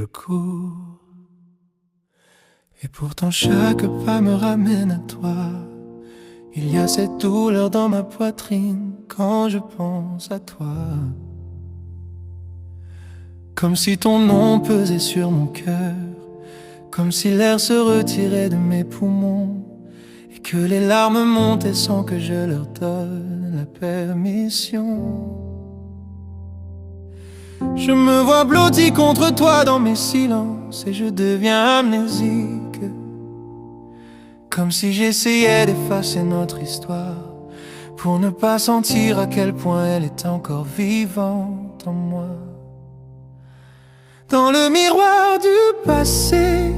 je cours. Et pourtant chaque pas me ramène à toi. Il y a cette douleur dans ma poitrine quand je pense à toi. Comme si ton nom pesait sur mon cœur, comme si l'air se retirait de mes poumons, et que les larmes montaient sans que je leur donne la permission. Je me vois blotti contre toi dans mes silences, et je deviens amnésique, comme si j'essayais d'effacer notre histoire, pour ne pas sentir à quel point elle est encore vivante en moi. Dans le miroir du passé,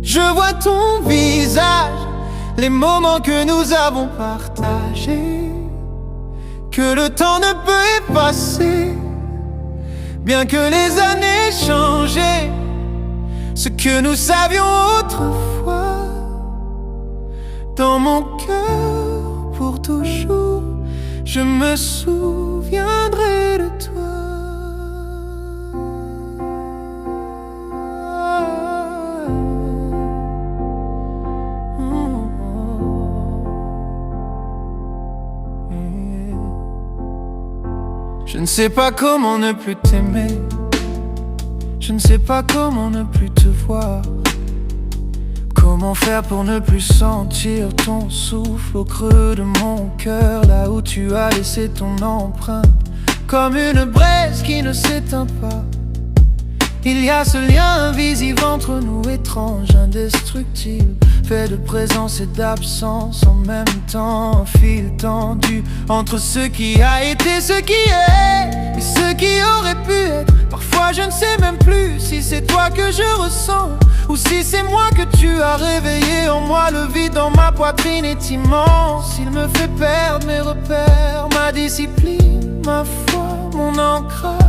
je vois ton visage, les moments que nous avons partagés, que le temps ne peut effacer, bien que les années changent ce que nous savions autrefois. Dans mon cœur, pour toujours, je me souviendrai de toi. Je ne sais pas comment ne plus t'aimer, je ne sais pas comment ne plus te voir. Comment faire pour ne plus sentir ton souffle au creux de mon cœur, là où tu as laissé ton empreinte, comme une braise qui ne s'éteint pas. Il y a ce lien invisible entre nous, étrange, indestructible, fait de présence et d'absence en même temps, un fil tendu entre ce qui a été, ce qui est et ce qui aurait pu être. Parfois je ne sais même plus si c'est toi que je ressens ou si c'est moi que tu as réveillé en moi. Le vide dans ma poitrine est immense, il me fait perdre mes repères, ma discipline, ma foi, mon ancrage.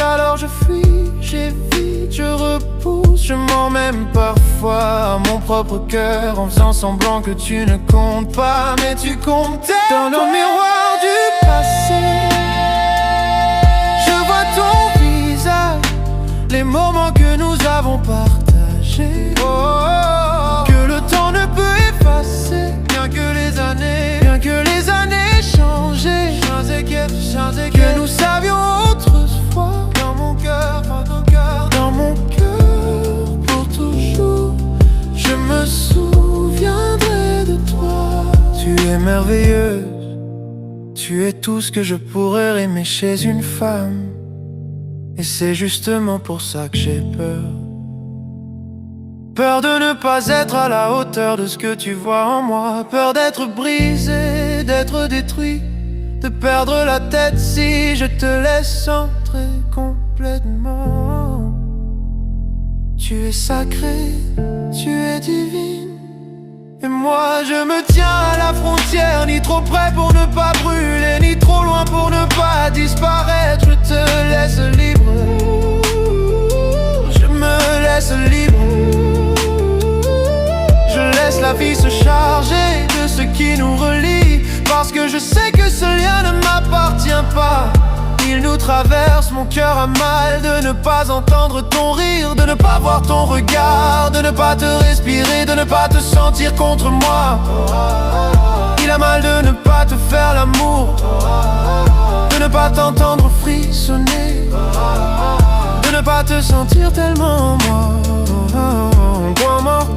Alors je fuis, j'évite, je repousse, je mens même parfois à mon propre cœur, en faisant semblant que tu ne comptes pas, mais tu comptais. Dans le miroir du passé, je vois ton visage, les moments que nous avons partagés, que le temps ne peut effacer, bien que les années changent, que nous savions autrefois. Dans mon cœur, pour toujours, je me souviendrai de toi. Tu es merveilleuse, tu es tout ce que je pourrais aimer chez une femme, et c'est justement pour ça que j'ai peur. Peur de ne pas être à la hauteur de ce que tu vois en moi. Peur d'être brisé, d'être détruit, de perdre la tête si je te laisse entrer complètement. Tu es sacrée, tu es divine, et moi je me tiens à la frontière, ni trop près pour ne pas brûler, ni trop loin pour ne pas disparaître. Je te laisse libre, je me laisse libre. Je laisse la vie se charger de ce qui nous relie, parce que je sais que ce lien ne m'appartient pas. Il nous traverse, mon cœur a mal de ne pas entendre ton rire, de ne pas voir ton regard, de ne pas te respirer, de ne pas te sentir contre moi. Il a mal de ne pas te faire l'amour, de ne pas t'entendre frissonner, de ne pas te sentir tellement moi. Point mort.